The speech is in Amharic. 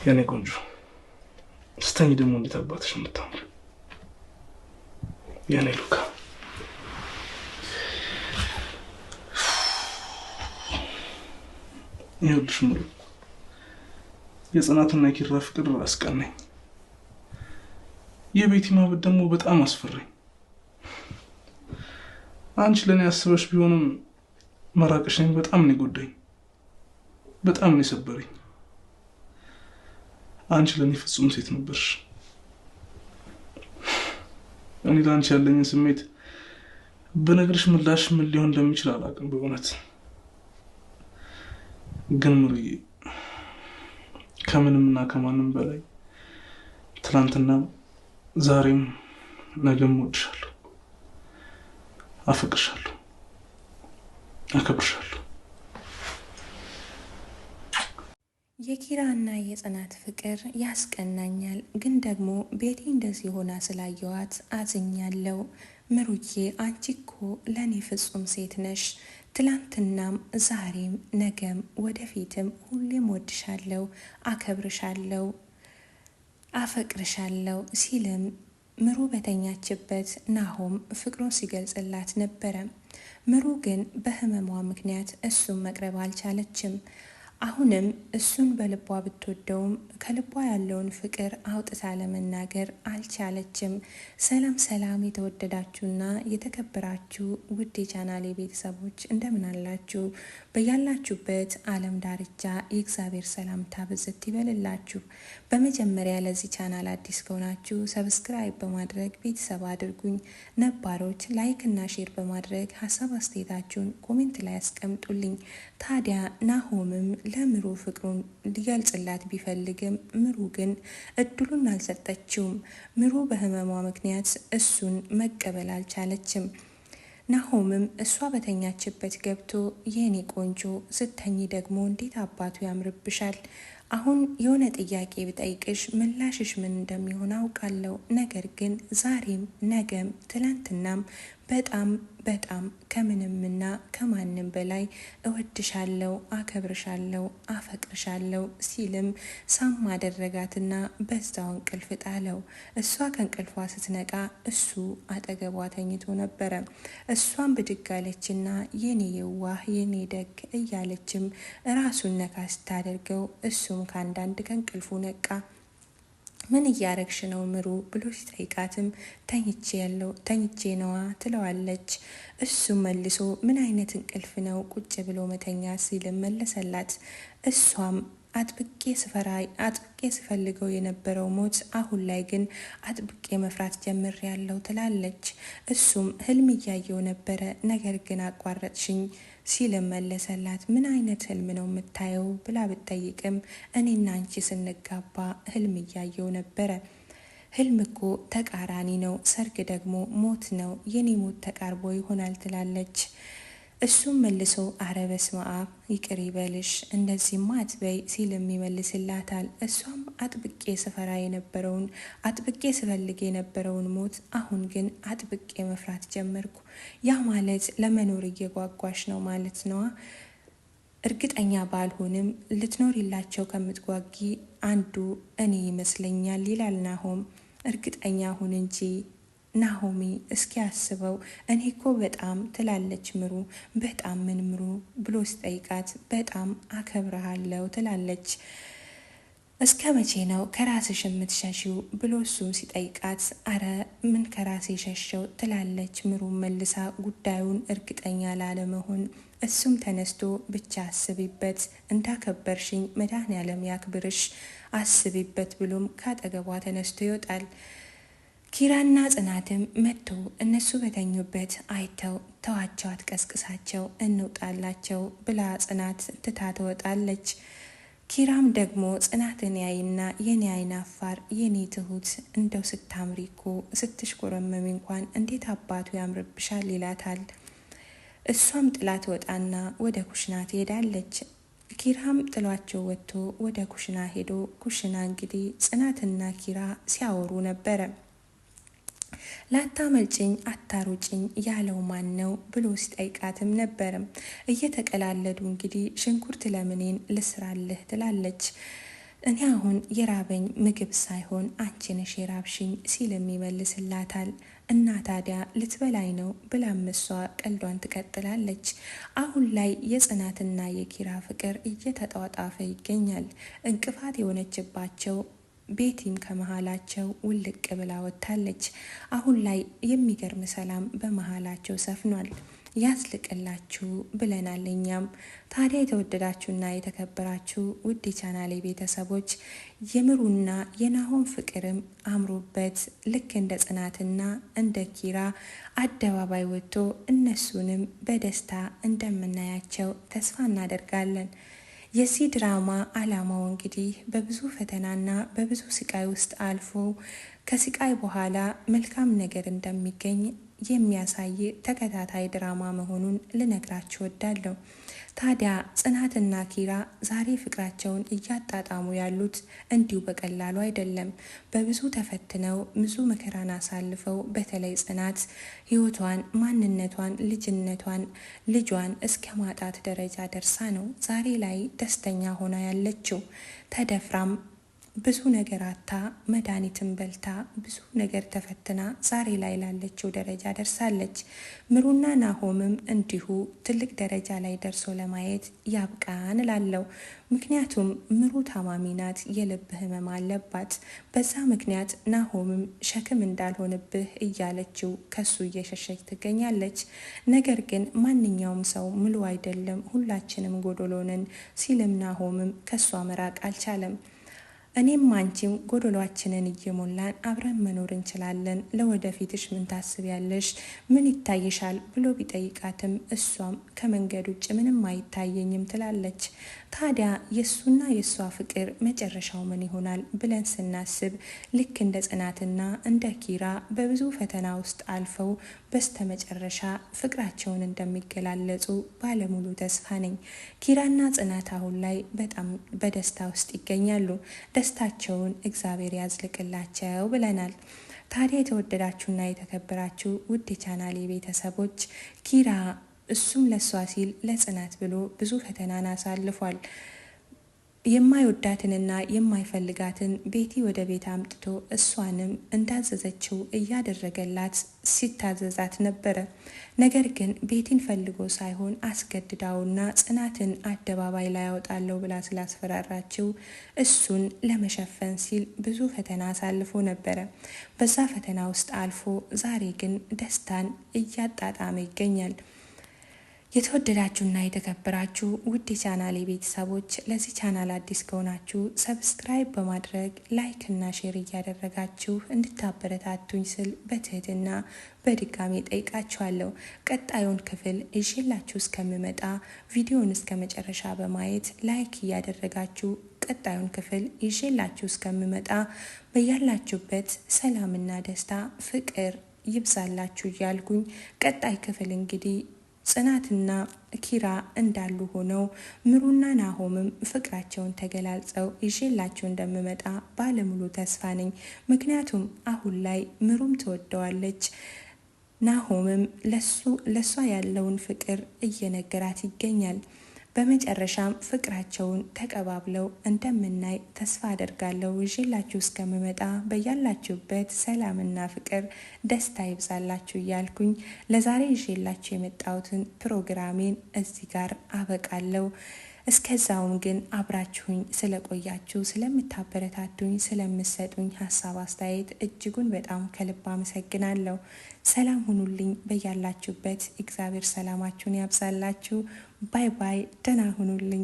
የኔ ቆንጆ ስተኝ ደግሞ እንዴት አባትሽ የምታምር የኔ ሉካ። ይኸውልሽ ምሩ የጽናትና የኪራ ፍቅር አስቀናኝ። የቤቲ ማበድ ደግሞ በጣም አስፈራኝ። አንቺ ለኔ አስበሽ ቢሆንም መራቅሽኝ በጣም ነው የጎዳኝ፣ በጣም ነው የሰበረኝ። አንቺ ለኔ ፍጹም ሴት ነበርሽ። እኔ ላንቺ ያለኝ ስሜት በነገርሽ ምላሽ ምን ሊሆን እንደሚችል አላውቅም በእውነት። ግን ምሩዬ ከምንምና ከማንም በላይ ትናንትና ዛሬም ነገም እወድሻለሁ፣ አፈቅርሻለሁ፣ አከብርሻለሁ። የኪራና የጽናት ፍቅር ያስቀናኛል። ግን ደግሞ ቤቲ እንደዚህ ሆና ስላየዋት አዝኛለሁ። ምሩዬ አንቺ እኮ ለኔ ፍጹም ሴት ነሽ። ትላንትናም ዛሬም ነገም ወደፊትም ሁሌም ወድሻለሁ፣ አከብርሻለሁ፣ አፈቅርሻለሁ ሲልም ምሩ በተኛችበት ናሆም ፍቅሩን ሲገልጽላት ነበረ። ምሩ ግን በህመሟ ምክንያት እሱን መቅረብ አልቻለችም። አሁንም እሱን በልቧ ብትወደውም ከልቧ ያለውን ፍቅር አውጥታ ለመናገር አልቻለችም። ሰላም ሰላም፣ የተወደዳችሁና የተከበራችሁ ውድ የቻናሌ ቤተሰቦች እንደምን አላችሁ? በያላችሁበት ዓለም ዳርቻ የእግዚአብሔር ሰላምታ ብዝት ይበልላችሁ። በመጀመሪያ ለዚህ ቻናል አዲስ ከሆናችሁ ሰብስክራይብ በማድረግ ቤተሰብ አድርጉኝ። ነባሮች ላይክ እና ሼር በማድረግ ሀሳብ አስተያየታችሁን ኮሜንት ላይ አስቀምጡልኝ። ታዲያ ናሆምም ለምሩ ፍቅሩን ሊገልጽላት ቢፈልግም ምሩ ግን እድሉን አልሰጠችውም። ምሩ በህመሟ ምክንያት እሱን መቀበል አልቻለችም። ናሆምም እሷ በተኛችበት ገብቶ የኔ ቆንጆ ስተኝ ደግሞ እንዴት አባቱ ያምርብሻል። አሁን የሆነ ጥያቄ ብጠይቅሽ ምላሽሽ ምን እንደሚሆን አውቃለሁ። ነገር ግን ዛሬም ነገም ትላንትናም በጣም በጣም ከምንምና ከማንም በላይ እወድሻለሁ፣ አከብርሻለሁ፣ አፈቅርሻለሁ ሲልም ሳም አደረጋትና በዛው እንቅልፍ ጣለው። እሷ ከእንቅልፏ ስትነቃ እሱ አጠገቧ ተኝቶ ነበረ። እሷም ብድግ አለችና የኔ የዋህ የኔ ደግ እያለችም ራሱን ነካ ስታደርገው እሱም ከአንዳንድ ከእንቅልፉ ነቃ። ምን እያረግሽ ነው ምሩ ብሎ ሲጠይቃትም ተኝቼ ነዋ ትለዋለች። እሱም መልሶ ምን አይነት እንቅልፍ ነው ቁጭ ብሎ መተኛ ሲልም መለሰላት። እሷም አጥብቄ ስፈልገው የነበረው ሞት አሁን ላይ ግን አጥብቄ መፍራት ጀምሬያለሁ ትላለች። እሱም ህልም እያየው ነበረ ነገር ግን አቋረጥሽኝ ሲልም መለሰላት። ምን አይነት ህልም ነው የምታየው ብላ ብትጠይቅም እኔና አንቺ ስንጋባ ህልም እያየው ነበረ። ህልም እኮ ተቃራኒ ነው፣ ሰርግ ደግሞ ሞት ነው፣ የኔ ሞት ተቃርቦ ይሆናል ትላለች። እሱም መልሶ አረ በስመ አብ ይቅር ይበልሽ እንደዚህማ አትበይ ሲልም ይመልስላታል። እሷም አጥብቄ ስፈልግ የነበረውን ሞት አሁን ግን አጥብቄ መፍራት ጀመርኩ። ያ ማለት ለመኖር እየጓጓሽ ነው ማለት ነዋ። እርግጠኛ ባልሆንም ልትኖሪላቸው ከምትጓጊ አንዱ እኔ ይመስለኛል ይላል ናሆም። እርግጠኛ ሁን እንጂ ናሆሚ እስኪ ያስበው እኔ እኮ በጣም ትላለች ምሩ። በጣም ምን ምሩ ብሎ ሲጠይቃት በጣም አከብረሃለሁ ትላለች። እስከ መቼ ነው ከራስሽ የምትሸሽው ብሎ እሱም ሲጠይቃት አረ ምን ከራሴ ሸሸው ትላለች ምሩ መልሳ ጉዳዩን እርግጠኛ ላለመሆን። እሱም ተነስቶ ብቻ አስቢበት፣ እንዳከበርሽኝ መድኃኔዓለም ያክብርሽ፣ አስቢበት ብሎም ካጠገቧ ተነስቶ ይወጣል። ኪራና ጽናትም መጥቶ እነሱ በተኙበት አይተው ተዋቸው፣ አትቀስቅሳቸው፣ እንውጣላቸው ብላ ጽናት ትታ ትወጣለች። ኪራም ደግሞ ጽናትን ያይና የኔ አይን አፋር የኔ ትሁት እንደው ስታምሪ እኮ ስትሽኮረመሚ እንኳን እንዴት አባቱ ያምርብሻል ይላታል። እሷም ጥላት ወጣና ወደ ኩሽና ትሄዳለች። ኪራም ጥሏቸው ወጥቶ ወደ ኩሽና ሄዶ ኩሽና እንግዲህ ጽናትና ኪራ ሲያወሩ ነበረ። ላታመልጭኝ አታሩጭኝ ያለው ማን ነው ብሎ ሲጠይቃትም ነበርም። እየተቀላለዱ እንግዲህ ሽንኩርት ለምኔን ልስራልህ ትላለች። እኔ አሁን የራበኝ ምግብ ሳይሆን አንቺ ነሽ የራብሽኝ ሲልም ይመልስላታል። እና ታዲያ ልትበላይ ነው ብላም እሷ ቀልዷን ትቀጥላለች። አሁን ላይ የጽናትና የኪራ ፍቅር እየተጧጧፈ ይገኛል። እንቅፋት የሆነችባቸው ቤቲም ከመሃላቸው ውልቅ ብላ ወጥታለች። አሁን ላይ የሚገርም ሰላም በመሃላቸው ሰፍኗል። ያዝልቅላችሁ ብለናል እኛም። ታዲያ የተወደዳችሁና የተከበራችሁ ውድ የቻናሌ ቤተሰቦች የምሩና የናሆም ፍቅርም አምሮበት ልክ እንደ ጽናትና እንደ ኪራ አደባባይ ወጥቶ እነሱንም በደስታ እንደምናያቸው ተስፋ እናደርጋለን። የዚህ ድራማ ዓላማው እንግዲህ በብዙ ፈተናና በብዙ ስቃይ ውስጥ አልፎ ከስቃይ በኋላ መልካም ነገር እንደሚገኝ የሚያሳይ ተከታታይ ድራማ መሆኑን ልነግራችሁ ወዳለሁ። ታዲያ ጽናትና ኪራ ዛሬ ፍቅራቸውን እያጣጣሙ ያሉት እንዲሁ በቀላሉ አይደለም። በብዙ ተፈትነው ብዙ መከራን አሳልፈው በተለይ ጽናት ሕይወቷን፣ ማንነቷን፣ ልጇን እስከ ማጣት ደረጃ ደርሳ ነው ዛሬ ላይ ደስተኛ ሆና ያለችው። ተደፍራም ብዙ ነገር አታ መድኃኒትን በልታ ብዙ ነገር ተፈትና ዛሬ ላይ ላለችው ደረጃ ደርሳለች። ምሩና ናሆምም እንዲሁ ትልቅ ደረጃ ላይ ደርሶ ለማየት ያብቃን እላለሁ። ምክንያቱም ምሩ ታማሚ ናት፣ የልብ ህመም አለባት። በዛ ምክንያት ናሆምም ሸክም እንዳልሆንብህ እያለችው ከሱ እየሸሸች ትገኛለች። ነገር ግን ማንኛውም ሰው ሙሉ አይደለም፣ ሁላችንም ጎዶሎንን ሲልም ናሆምም ከሷ መራቅ አልቻለም። እኔም አንቺም ጎዶሏችንን እየሞላን አብረን መኖር እንችላለን፣ ለወደፊትሽ ምን ታስቢያለሽ? ምን ይታይሻል? ብሎ ቢጠይቃትም እሷም ከመንገድ ውጭ ምንም አይታየኝም ትላለች። ታዲያ የእሱና የእሷ ፍቅር መጨረሻው ምን ይሆናል ብለን ስናስብ ልክ እንደ ጽናትና እንደ ኪራ በብዙ ፈተና ውስጥ አልፈው በስተመጨረሻ ፍቅራቸውን እንደሚገላለጹ ባለሙሉ ተስፋ ነኝ። ኪራና ጽናት አሁን ላይ በጣም በደስታ ውስጥ ይገኛሉ። ደስታቸውን እግዚአብሔር ያዝልቅላቸው ብለናል። ታዲያ የተወደዳችሁና የተከበራችሁ ውድ የቻናሌ ቤተሰቦች ኪራ እሱም ለሷ ሲል ለጽናት ብሎ ብዙ ፈተናን አሳልፏል። የማይወዳትንና የማይፈልጋትን ቤቲ ወደ ቤት አምጥቶ እሷንም እንዳዘዘችው እያደረገላት ሲታዘዛት ነበረ። ነገር ግን ቤቲን ፈልጎ ሳይሆን አስገድዳውና ጽናትን አደባባይ ላይ ያወጣለው ብላ ስላስፈራራችው እሱን ለመሸፈን ሲል ብዙ ፈተና አሳልፎ ነበረ። በዛ ፈተና ውስጥ አልፎ ዛሬ ግን ደስታን እያጣጣመ ይገኛል። የተወደዳችሁና የተከበራችሁ ውድ የቻናሌ ቤተሰቦች ለዚህ ቻናል አዲስ ከሆናችሁ ሰብስክራይብ በማድረግ ላይክ እና ሼር እያደረጋችሁ እንድታበረታቱኝ ስል በትህትና በድጋሚ ጠይቃችኋለሁ። ቀጣዩን ክፍል ይዤላችሁ እስከምመጣ ቪዲዮውን እስከ መጨረሻ በማየት ላይክ እያደረጋችሁ ቀጣዩን ክፍል ይዤላችሁ እስከምመጣ በያላችሁበት ሰላምና ደስታ ፍቅር ይብዛላችሁ እያልኩኝ ቀጣይ ክፍል እንግዲህ ጽናትና ኪራ እንዳሉ ሆነው ምሩና ናሆምም ፍቅራቸውን ተገላልጸው ይዤላችሁ እንደምመጣ ባለሙሉ ተስፋ ነኝ። ምክንያቱም አሁን ላይ ምሩም ትወደዋለች፣ ናሆምም ለሷ ያለውን ፍቅር እየነገራት ይገኛል። በመጨረሻም ፍቅራቸውን ተቀባብለው እንደምናይ ተስፋ አደርጋለሁ። ይዤላችሁ እስከምመጣ በያላችሁበት ሰላምና ፍቅር ደስታ ይብዛላችሁ እያልኩኝ ለዛሬ ይዤላችሁ የመጣሁትን ፕሮግራሜን እዚህ ጋር አበቃለሁ። እስከዛውም ግን አብራችሁኝ ስለቆያችሁ፣ ስለምታበረታቱኝ፣ ስለምትሰጡኝ ሀሳብ አስተያየት እጅጉን በጣም ከልብ አመሰግናለሁ። ሰላም ሁኑልኝ በያላችሁበት። እግዚአብሔር ሰላማችሁን ያብዛላችሁ። ባይ ባይ። ደህና ሁኑልኝ።